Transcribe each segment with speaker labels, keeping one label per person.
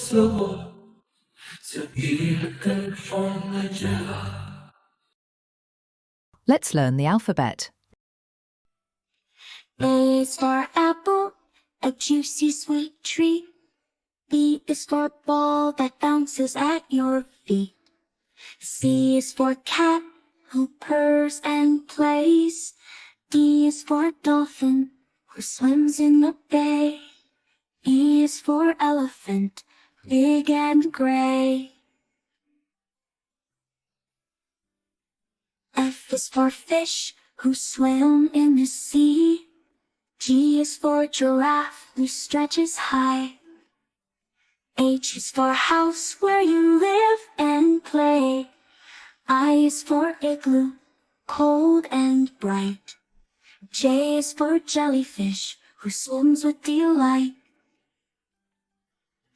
Speaker 1: possible.
Speaker 2: Let's learn the alphabet.
Speaker 3: A is for apple, a juicy sweet treat. B is for ball that bounces at your feet. C is for cat, who purrs and plays. D is for dolphin, who swims in the bay. E is for elephant, big and gray. F is for fish, who swim in the sea. G is for giraffe, who stretches high. H is for house, where you live and play. I is for igloo, cold and bright. J is for jellyfish, who swims with delight.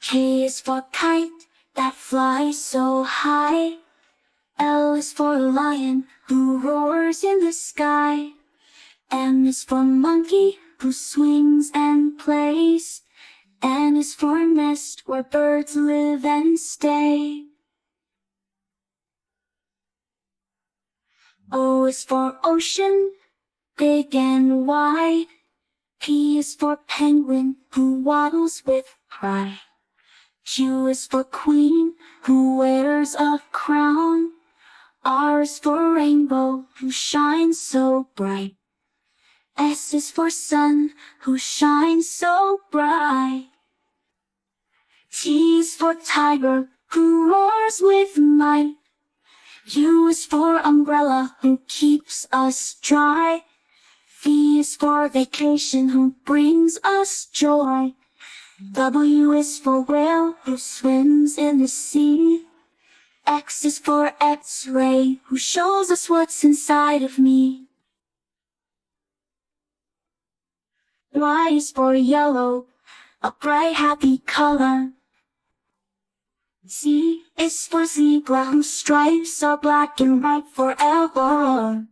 Speaker 3: K is for kite, that flies so high. L is for lion, who roars in the sky. M is for monkey, who swings and plays. N is for nest, where birds live and stay. O is for ocean, big and wide. P is for penguin, who waddles with pride. Q is for queen, who wears a crown. R is for rainbow, who shines so bright. S is for sun, who shines so bright. T is for tiger, who roars with might. U is for umbrella, who keeps us dry. V is for vacation, who brings us joy. W is for whale, who swims in the sea. X is for X-ray, who shows us what's inside of me. Y is for yellow, a bright happy color. Z is for zebra, whose stripes are black and white forever.